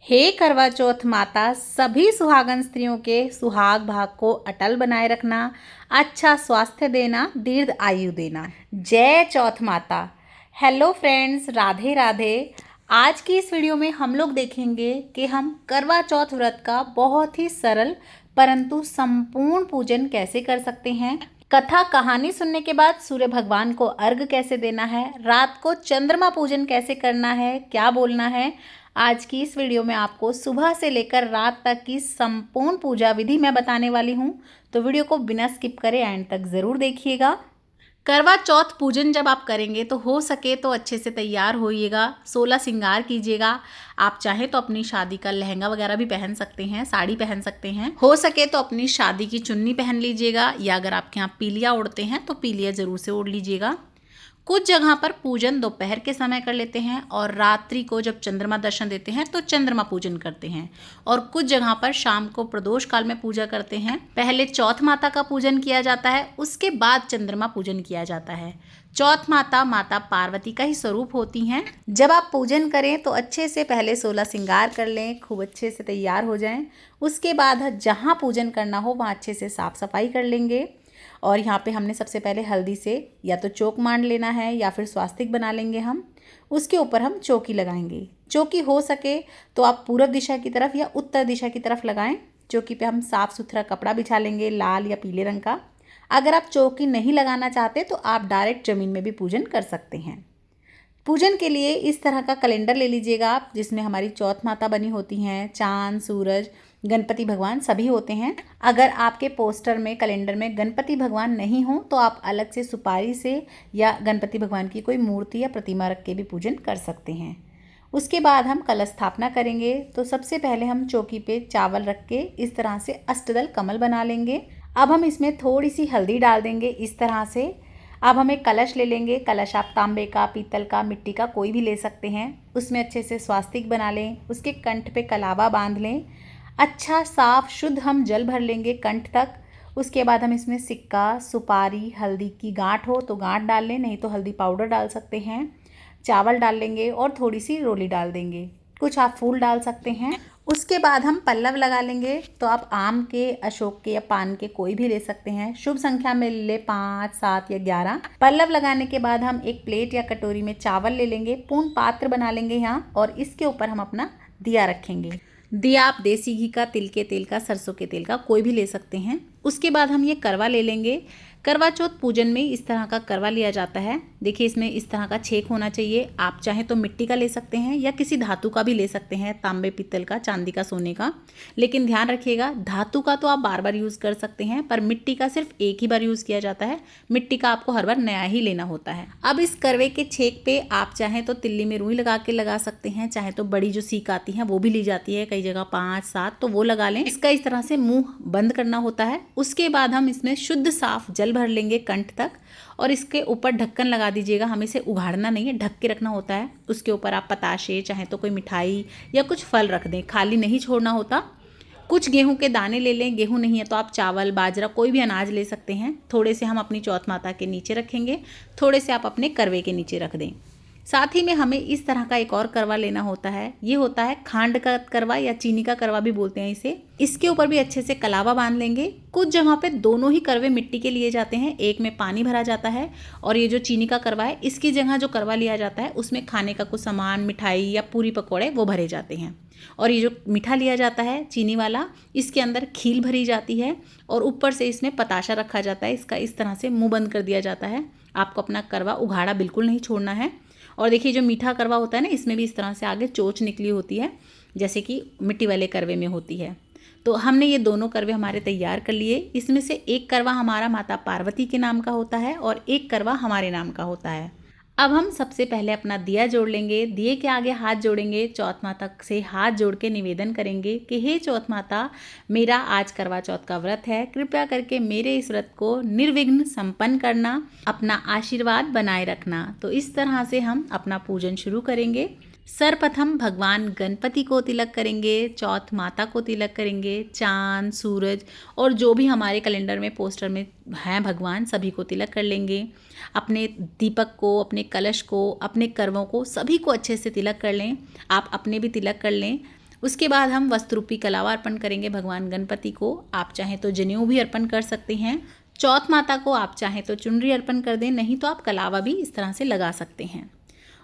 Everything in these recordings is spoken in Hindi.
हे करवा चौथ माता, सभी सुहागन स्त्रियों के सुहाग भाग को अटल बनाए रखना, अच्छा स्वास्थ्य देना, दीर्घ आयु देना। जय चौथ माता। Hello friends, Radhe Radhe. आज की इस वीडियो में हम लोग देखेंगे कि हम करवा चौथ व्रत का बहुत ही सरल परंतु संपूर्ण पूजन कैसे कर सकते हैं। कथा कहानी सुनने के बाद सूर्य भगवान को अर्घ कैसे देना है, रात को चंद्रमा पूजन कैसे करना है, क्या बोलना है। आज की इस वीडियो में आपको सुबह से लेकर रात तक की संपूर्ण पूजा विधि मैं बताने वाली हूँ, तो वीडियो को बिना स्किप करे एंड तक ज़रूर देखिएगा। करवा चौथ पूजन जब आप करेंगे तो हो सके तो अच्छे से तैयार होइएगा, 16 श्रृंगार कीजिएगा। आप चाहें तो अपनी शादी का लहंगा वगैरह भी पहन सकते हैं, साड़ी पहन सकते हैं। हो सके तो अपनी शादी की चुन्नी पहन लीजिएगा, या अगर आपके यहाँ पीलिया ओढ़ते हैं तो पीलिया ज़रूर से ओढ़ लीजिएगा। कुछ जगह पर पूजन दोपहर के समय कर लेते हैं और रात्रि को जब चंद्रमा दर्शन देते हैं तो चंद्रमा पूजन करते हैं, और कुछ जगह पर शाम को प्रदोष काल में पूजा करते हैं। पहले चौथ माता का पूजन किया जाता है, उसके बाद चंद्रमा पूजन किया जाता है। चौथ माता माता पार्वती का ही स्वरूप होती हैं। जब आप पूजन करें तो अच्छे से पहले 16 श्रृंगार कर लें, खूब अच्छे से तैयार हो जाएं। उसके बाद जहाँ पूजन करना हो वहाँ अच्छे से साफ सफाई कर लेंगे। और यहाँ पे हमने सबसे पहले हल्दी से या तो चौक मांड लेना है या फिर स्वास्तिक बना लेंगे हम। उसके ऊपर हम चौकी लगाएंगे। चौकी हो सके तो आप पूर्व दिशा की तरफ या उत्तर दिशा की तरफ लगाएं। चौकी पे हम साफ़ सुथरा कपड़ा बिछा लेंगे, लाल या पीले रंग का। अगर आप चौकी नहीं लगाना चाहते तो आप डायरेक्ट ज़मीन में भी पूजन कर सकते हैं। पूजन के लिए इस तरह का कैलेंडर ले लीजिएगा आप, जिसमें हमारी चौथ माता बनी होती हैं, चांद, सूरज, गणपति भगवान सभी होते हैं। अगर आपके पोस्टर में कैलेंडर में गणपति भगवान नहीं हो तो आप अलग से सुपारी से या गणपति भगवान की कोई मूर्ति या प्रतिमा रख के भी पूजन कर सकते हैं। उसके बाद हम कलश स्थापना करेंगे। तो सबसे पहले हम चौकी पे चावल रख के इस तरह से अष्टदल कमल बना लेंगे। अब हम इसमें थोड़ी सी हल्दी डाल देंगे इस तरह से। अब हम एक कलश ले लेंगे। कलश आप तांबे का, पीतल का, मिट्टी का कोई भी ले सकते हैं। उसमें अच्छे से स्वास्तिक बना लें, उसके कंठ पे कलावा बांध लें। अच्छा साफ शुद्ध हम जल भर लेंगे कंठ तक। उसके बाद हम इसमें सिक्का, सुपारी, हल्दी की गांठ हो तो गांठ डाल लें, नहीं तो हल्दी पाउडर डाल सकते हैं। चावल डाल लेंगे और थोड़ी सी रोली डाल देंगे। कुछ आप फूल डाल सकते हैं। उसके बाद हम पल्लव लगा लेंगे। तो आप आम के, अशोक के या पान के कोई भी ले सकते हैं। शुभ संख्या में ले 5, 7 या 11। पल्लव लगाने के बाद हम एक प्लेट या कटोरी में चावल ले लेंगे, पूर्ण पात्र बना लेंगे यहाँ, और इसके ऊपर हम अपना दिया रखेंगे। दिया आप देसी घी का, तिल के तेल का, सरसों के तेल का कोई भी ले सकते हैं। उसके बाद हम ये करवा ले लेंगे। करवा चौथ पूजन में इस तरह का करवा लिया जाता है। देखिए इसमें इस तरह का छेक होना चाहिए। आप चाहें तो मिट्टी का ले सकते हैं या किसी धातु का भी ले सकते हैं, तांबे, पीतल का, चांदी का, सोने का। लेकिन ध्यान रखिएगा, धातु का तो आप बार बार यूज़ कर सकते हैं, पर मिट्टी का सिर्फ एक ही बार यूज़ किया जाता है। मिट्टी का आपको हर बार नया ही लेना होता है। अब इस करवे के छेक पे आप चाहें तो तिल्ली में रुई लगा के लगा सकते हैं, चाहे तो बड़ी जो सीक आती है वो भी ली जाती है, कई जगह 5, 7, तो वो लगा लें। इसका इस तरह से मुंह बंद करना होता है। उसके बाद हम इसमें शुद्ध साफ जल भर लेंगे कंठ तक, और इसके ऊपर ढक्कन लगा दीजिएगा। हमें इसे उघाड़ना नहीं है, ढक के रखना होता है। उसके ऊपर आप पताशे, चाहे तो कोई मिठाई या कुछ फल रख दें, खाली नहीं छोड़ना होता। कुछ गेहूं के दाने ले लें, गेहूं नहीं है तो आप चावल, बाजरा, कोई भी अनाज ले सकते हैं। थोड़े से हम अपनी चौथ माता के नीचे रखेंगे, थोड़े से आप अपने करवे के नीचे रख दें। साथ ही में हमें इस तरह का एक और करवा लेना होता है। ये होता है खांड का करवा या चीनी का करवा भी बोलते हैं इसे। इसके ऊपर भी अच्छे से कलावा बांध लेंगे। कुछ जगह पे दोनों ही करवे मिट्टी के लिए जाते हैं, एक में पानी भरा जाता है, और ये जो चीनी का करवा है इसकी जगह जो करवा लिया जाता है उसमें खाने का कुछ सामान, मिठाई या पूरी पकौड़े वो भरे जाते हैं। और ये जो मीठा लिया जाता है चीनी वाला, इसके अंदर खील भरी जाती है और ऊपर से इसमें पताशा रखा जाता है। इसका इस तरह से मुंह बंद कर दिया जाता है। आपको अपना करवा उघाड़ा बिल्कुल नहीं छोड़ना है। और देखिए जो मीठा करवा होता है ना, इसमें भी इस तरह से आगे चोंच निकली होती है, जैसे कि मिट्टी वाले करवे में होती है। तो हमने ये दोनों करवे हमारे तैयार कर लिए। इसमें से एक करवा हमारा माता पार्वती के नाम का होता है और एक करवा हमारे नाम का होता है। अब हम सबसे पहले अपना दिया जोड़ लेंगे। दिए के आगे हाथ जोड़ेंगे, चौथ माता से हाथ जोड़ के निवेदन करेंगे कि हे चौथ माता, मेरा आज करवा चौथ का व्रत है, कृपया करके मेरे इस व्रत को निर्विघ्न संपन्न करना, अपना आशीर्वाद बनाए रखना। तो इस तरह से हम अपना पूजन शुरू करेंगे। सर्वप्रथम भगवान गणपति को तिलक करेंगे, चौथ माता को तिलक करेंगे, चांद, सूरज और जो भी हमारे कैलेंडर में, पोस्टर में हैं भगवान, सभी को तिलक कर लेंगे। अपने दीपक को, अपने कलश को, अपने करवों को, सभी को अच्छे से तिलक कर लें। आप अपने भी तिलक कर लें। उसके बाद हम वस्त्र रूपी कलावा अर्पण करेंगे भगवान गणपति को। आप चाहें तो जनेऊ भी अर्पण कर सकते हैं। चौथ माता को आप चाहें तो चुनरी अर्पण कर दें, नहीं तो आप कलावा भी इस तरह से लगा सकते हैं।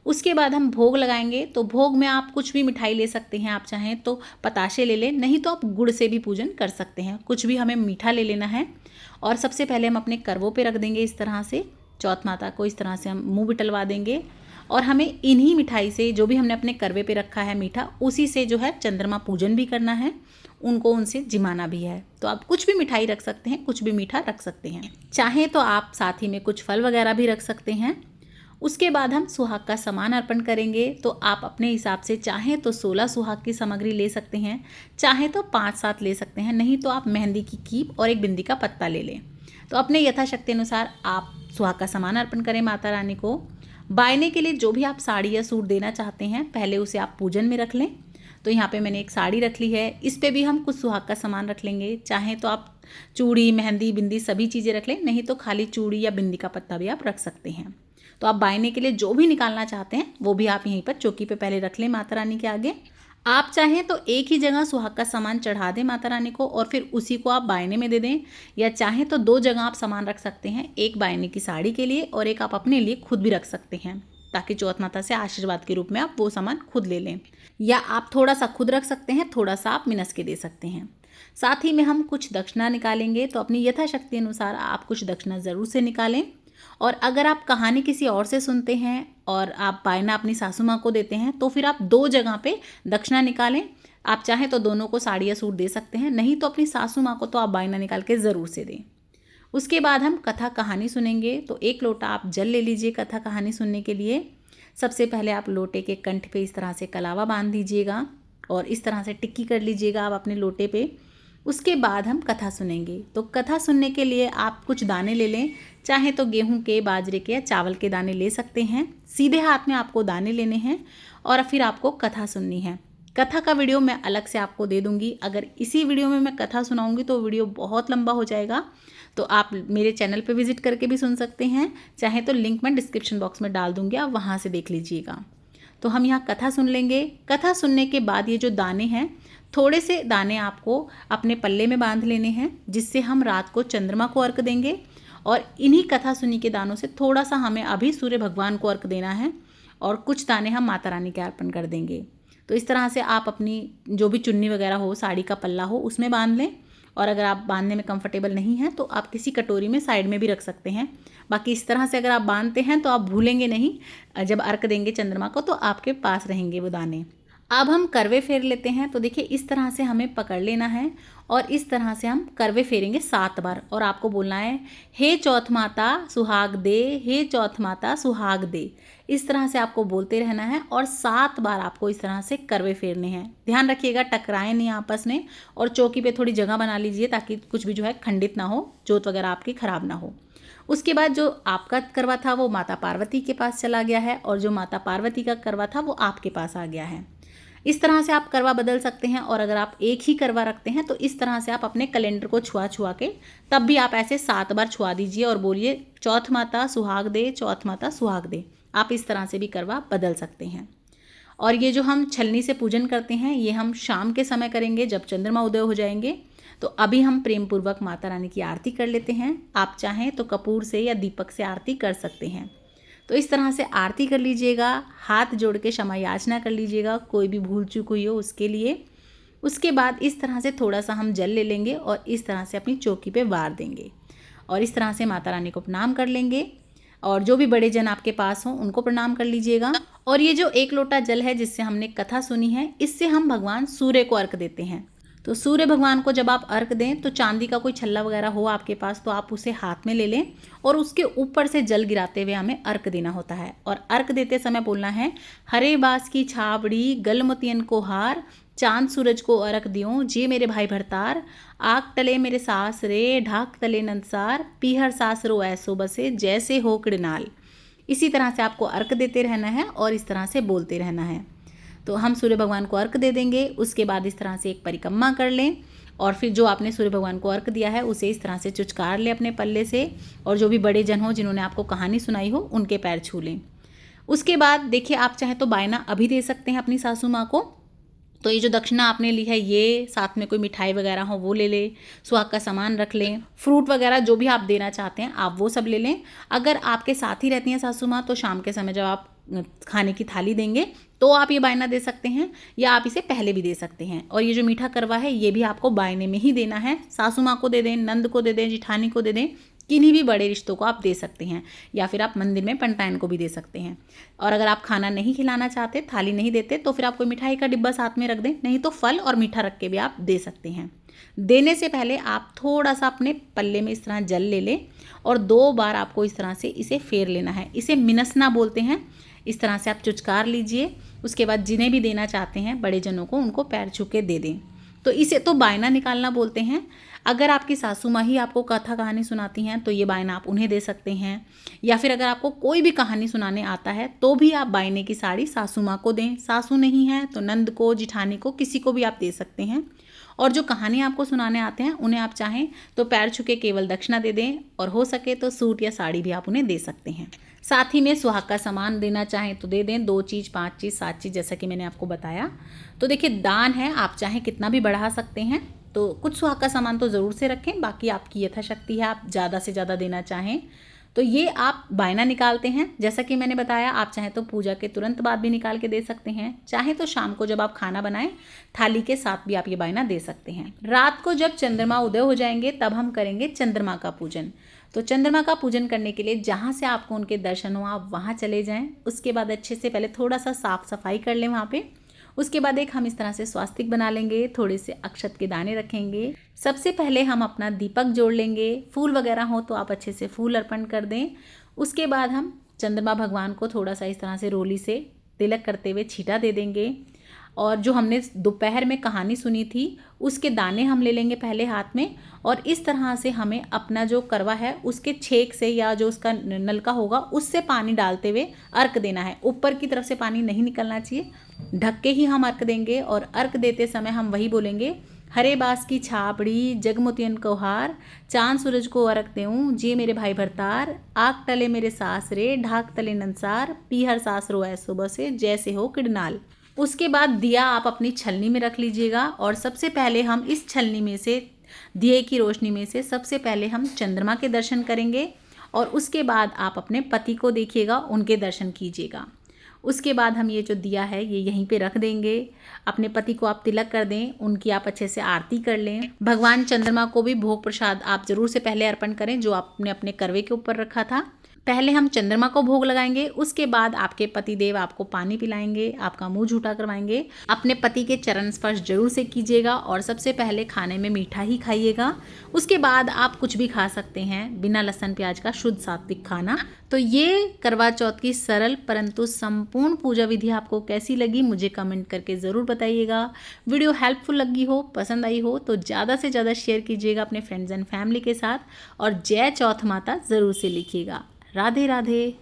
उसके बाद हम भोग लगाएंगे। तो भोग में आप कुछ भी मिठाई ले सकते हैं, आप चाहें तो बताशे ले लें, नहीं तो आप गुड़ से भी पूजन कर सकते हैं। कुछ भी हमें मीठा ले लेना है। और सबसे पहले हम अपने करवों पे रख देंगे इस तरह से। चौथ माता को इस तरह से हम मुंह बिटलवा देंगे और हमें इन्हीं मिठाई से, जो भी हमने अपने करवे पे रखा है मीठा, उसी से जो है चंद्रमा पूजन भी करना है, उनको उनसे जिमाना भी है। तो आप कुछ भी मिठाई रख सकते हैं, कुछ भी मीठा रख सकते हैं। चाहें तो आप साथ ही में कुछ फल वगैरह भी रख सकते हैं। उसके बाद हम सुहाग का सामान अर्पण करेंगे। तो आप अपने हिसाब से चाहें तो 16 सुहाग की सामग्री ले सकते हैं, चाहें तो 5-7 ले सकते हैं, नहीं तो आप मेहंदी की कीप और एक बिंदी का पत्ता ले लें। तो अपने यथाशक्ति अनुसार आप सुहाग का सामान अर्पण करें माता रानी को। बायने के लिए जो भी आप साड़ी या सूट देना चाहते हैं, पहले उसे आप पूजन में रख लें। तो यहाँ पे मैंने एक साड़ी रख ली है, इस पे भी हम कुछ सुहाग का सामान रख लेंगे। चाहें तो आप चूड़ी, मेहंदी, बिंदी सभी चीज़ें रख लें, नहीं तो खाली चूड़ी या बिंदी का पत्ता भी आप रख सकते हैं। तो आप बायने के लिए जो भी निकालना चाहते हैं वो भी आप यहीं पर चौकी पे पहले रख लें माता रानी के आगे। आप चाहें तो एक ही जगह सुहाग का सामान चढ़ा दें माता रानी को और फिर उसी को आप बायने में दे दें, या चाहें तो 2 जगह आप सामान रख सकते हैं, एक बायने की साड़ी के लिए और एक आप अपने लिए खुद भी रख सकते हैं, ताकि चौथ माता से आशीर्वाद के रूप में आप वो सामान खुद ले लें। या आप थोड़ा सा खुद रख सकते हैं, थोड़ा सा आप मिनस के दे सकते हैं। साथ ही में हम कुछ दक्षिणा निकालेंगे। तो अपनी यथाशक्ति अनुसार आप कुछ दक्षिणा ज़रूर से निकालें। और अगर आप कहानी किसी और से सुनते हैं और आप बायना अपनी सासू माँ को देते हैं, तो फिर आप 2 जगह पे दक्षिणा निकालें। आप चाहें तो दोनों को साड़ी या सूट दे सकते हैं, नहीं तो अपनी सासू माँ को तो आप बायना निकाल के ज़रूर से दें। उसके बाद हम कथा कहानी सुनेंगे। तो 1 लोटा आप जल ले लीजिए कथा कहानी सुनने के लिए। सबसे पहले आप लोटे के कंठ पे इस तरह से कलावा बांध दीजिएगा और इस तरह से टिक्की कर लीजिएगा आप अपने लोटे पे। उसके बाद हम कथा सुनेंगे। तो कथा सुनने के लिए आप कुछ दाने ले लें, चाहे तो गेहूं के, बाजरे के या चावल के दाने ले सकते हैं। सीधे हाथ में आपको दाने लेने हैं और फिर आपको कथा सुननी है। कथा का वीडियो मैं अलग से आपको दे दूंगी। अगर इसी वीडियो में मैं कथा सुनाऊंगी तो वीडियो बहुत लंबा हो जाएगा, तो आप मेरे चैनल पे विजिट करके भी सुन सकते हैं, चाहे तो लिंक मैं डिस्क्रिप्शन बॉक्स में डाल दूंगी, आप वहाँ से देख लीजिएगा। तो हम यहाँ कथा सुन लेंगे। कथा सुनने के बाद ये जो दाने हैं, थोड़े से दाने आपको अपने पल्ले में बांध लेने हैं, जिससे हम रात को चंद्रमा को अर्घ देंगे। और इन्हीं कथा सुनी के दानों से थोड़ा सा हमें अभी सूर्य भगवान को अर्घ देना है और कुछ दाने हम माता रानी के अर्पण कर देंगे। तो इस तरह से आप अपनी जो भी चुन्नी वगैरह हो, साड़ी का पल्ला हो, उसमें बांध लें। और अगर आप बांधने में कंफर्टेबल नहीं हैं तो आप किसी कटोरी में साइड में भी रख सकते हैं। बाकी इस तरह से अगर आप बांधते हैं तो आप भूलेंगे नहीं, जब अर्घ देंगे चंद्रमा को तो आपके पास रहेंगे वो दाने। अब हम करवे फेर लेते हैं। तो देखिए इस तरह से हमें पकड़ लेना है और इस तरह से हम करवे फेरेंगे 7 बार। और आपको बोलना है, हे चौथ माता सुहाग दे, हे चौथ माता सुहाग दे। इस तरह से आपको बोलते रहना है और 7 बार आपको इस तरह से करवे फेरने हैं। ध्यान रखिएगा टकराएं नहीं आपस में, और चौकी पे थोड़ी जगह बना लीजिए ताकि कुछ भी जो है खंडित ना हो, जोत वगैरह आपकी खराब ना हो। उसके बाद जो आपका करवा था वो माता पार्वती के पास चला गया है और जो माता पार्वती का करवा था वो आपके पास आ गया है। इस तरह से आप करवा बदल सकते हैं। और अगर आप एक ही करवा रखते हैं तो इस तरह से आप अपने कैलेंडर को छुआ छुआ के तब भी आप ऐसे 7 बार छुआ दीजिए और बोलिए, चौथ माता सुहाग दे, चौथ माता सुहाग दे। आप इस तरह से भी करवा बदल सकते हैं। और ये जो हम छलनी से पूजन करते हैं, ये हम शाम के समय करेंगे जब चंद्रमा उदय हो जाएंगे। तो अभी हम प्रेम पूर्वक माता रानी की आरती कर लेते हैं। आप चाहें तो कपूर से या दीपक से आरती कर सकते हैं। तो इस तरह से आरती कर लीजिएगा, हाथ जोड़ के क्षमा याचना कर लीजिएगा, कोई भी भूल चूक हुई हो उसके लिए। उसके बाद इस तरह से थोड़ा सा हम जल ले लेंगे और इस तरह से अपनी चौकी पे वार देंगे और इस तरह से माता रानी को प्रणाम कर लेंगे। और जो भी बड़े जन आपके पास हों उनको प्रणाम कर लीजिएगा। और ये जो 1 लोटा जल है जिससे हमने कथा सुनी है, इससे हम भगवान सूर्य को अर्घ देते हैं। तो सूर्य भगवान को जब आप अर्घ दें तो चांदी का कोई छल्ला वगैरह हो आपके पास तो आप उसे हाथ में ले लें और उसके ऊपर से जल गिराते हुए हमें अर्घ देना होता है। और अर्घ देते समय बोलना है, हरे बास की छाबड़ी गलमतियन को हार, चांद सूरज को अर्घ दियो जे मेरे भाई भरतार, आग तले मेरे सास रे ढाक तले नंदसार, पीहर सास रो ऐसो बसे जैसे हो कृणाल। इसी तरह से आपको अर्घ देते रहना है और इस तरह से बोलते रहना है। तो हम सूर्य भगवान को अर्घ दे देंगे। उसके बाद इस तरह से एक परिक्रमा कर लें और फिर जो आपने सूर्य भगवान को अर्घ दिया है उसे इस तरह से चुचकार लें अपने पल्ले से। और जो भी बड़े जन हो जिन्होंने आपको कहानी सुनाई हो उनके पैर छू लें। उसके बाद देखिए आप चाहे तो बायना अभी दे सकते हैं अपनी सासू माँ को, तो ये जो दक्षिणा आपने ली है, ये साथ में कोई मिठाई वगैरह हो वो ले लें, सुहाग का सामान रख लें, फ्रूट वगैरह जो भी आप देना चाहते हैं आप वो सब ले लें। अगर आपके साथ ही रहती हैं सासू माँ, तो शाम के समय जब आप खाने की थाली देंगे तो आप ये बायना दे सकते हैं, या आप इसे पहले भी दे सकते हैं। और ये जो मीठा करवा है ये भी आपको बायने में ही देना है। सासू माँ को दे दें, नंद को दे दें, जिठानी को दे दें, किन्हीं भी बड़े रिश्तों को आप दे सकते हैं, या फिर आप मंदिर में पंटायन को भी दे सकते हैं। और अगर आप खाना नहीं खिलाना चाहते, थाली नहीं देते, तो फिर आप कोई मिठाई का डिब्बा साथ में रख दें, नहीं तो फल और मीठा रख के भी आप दे सकते हैं। देने से पहले आप थोड़ा सा अपने पल्ले में इस तरह जल ले लें और 2 बार आपको इस तरह से इसे फेर लेना है। इसे मिनसना बोलते हैं। इस तरह से आप चुचकार लीजिए। उसके बाद जिन्हें भी देना चाहते हैं बड़े जनों को, उनको पैर छू के दे दें। तो इसे तो बायना निकालना बोलते हैं। अगर आपकी सासू माँ ही आपको कथा कहानी सुनाती हैं तो ये बायना आप उन्हें दे सकते हैं, या फिर अगर आपको कोई भी कहानी सुनाने आता है तो भी आप बायने की साड़ी सासू माँ को दें। सासू नहीं है तो नंद को, जिठानी को, किसी को भी आप दे सकते हैं। और जो कहानी आपको सुनाने आते हैं उन्हें आप चाहें तो पैर छू के केवल दक्षिणा दे दें, और हो सके तो सूट या साड़ी भी आप उन्हें दे सकते हैं। साथ ही में सुहाग का सामान देना चाहें तो दे दें, 2 चीज़, 5 चीज़, 7 चीज़, जैसा कि मैंने आपको बताया। तो देखिए, दान है, आप चाहें कितना भी बढ़ा सकते हैं। तो कुछ सुहाग का सामान तो ज़रूर से रखें, बाकी आपकी यथाशक्ति है, आप ज़्यादा से ज़्यादा देना चाहें तो ये आप बायना निकालते हैं। जैसा कि मैंने बताया, आप चाहें तो पूजा के तुरंत बाद भी निकाल के दे सकते हैं, चाहे तो शाम को जब आप खाना बनाएं थाली के साथ भी आप ये बायना दे सकते हैं। रात को जब चंद्रमा उदय हो जाएंगे तब हम करेंगे चंद्रमा का पूजन। तो चंद्रमा का पूजन करने के लिए जहाँ से आपको उनके दर्शन हो आप वहाँ चले जाएं। उसके बाद अच्छे से पहले थोड़ा सा साफ सफाई कर लें वहाँ पे। उसके बाद एक हम इस तरह से स्वास्तिक बना लेंगे, थोड़े से अक्षत के दाने रखेंगे। सबसे पहले हम अपना दीपक जोड़ लेंगे, फूल वगैरह हो तो आप अच्छे से फूल अर्पण कर दें। उसके बाद हम चंद्रमा भगवान को थोड़ा सा इस तरह से रोली से तिलक करते हुए छींटा दे देंगे। और जो हमने दोपहर में कहानी सुनी थी उसके दाने हम ले लेंगे पहले हाथ में, और इस तरह से हमें अपना जो करवा है उसके छेक से या जो उसका नलका होगा उससे पानी डालते हुए अर्क देना है। ऊपर की तरफ से पानी नहीं निकलना चाहिए, ढक के ही हम अर्क देंगे। और अर्क देते समय हम वही बोलेंगे, हरे बास की छापड़ी जगमोतियन को हार, चांद सूरज को अर्क देऊँ जे मेरे भाई भरतार, आग तले मेरे सासरे ढाक तले नंसार, पीहर सासरो ऐ सुबह से जैसे हो किडनाल। उसके बाद दिया आप अपनी छलनी में रख लीजिएगा, और सबसे पहले हम इस छलनी में से, दिए की रोशनी में से सबसे पहले हम चंद्रमा के दर्शन करेंगे, और उसके बाद आप अपने पति को देखिएगा, उनके दर्शन कीजिएगा। उसके बाद हम ये जो दिया है ये यहीं पे रख देंगे। अपने पति को आप तिलक कर दें, उनकी आप अच्छे से आरती कर लें। भगवान चंद्रमा को भी भोग प्रसाद आप जरूर से पहले अर्पण करें जो आपने अपने करवे के ऊपर रखा था। पहले हम चंद्रमा को भोग लगाएंगे, उसके बाद आपके पति देव आपको पानी पिलाएंगे, आपका मुंह झूठा करवाएंगे। अपने पति के चरण स्पर्श जरूर से कीजिएगा, और सबसे पहले खाने में मीठा ही खाइएगा। उसके बाद आप कुछ भी खा सकते हैं, बिना लहसुन प्याज का शुद्ध सात्विक खाना। तो ये करवा चौथ की सरल परंतु संपूर्ण पूजा विधि आपको कैसी लगी मुझे कमेंट करके ज़रूर बताइएगा। वीडियो हेल्पफुल लगी हो, पसंद आई हो तो ज़्यादा से ज़्यादा शेयर कीजिएगा अपने फ्रेंड्स एंड फैमिली के साथ, और जय चौथ माता ज़रूर से लिखिएगा। राधे राधे।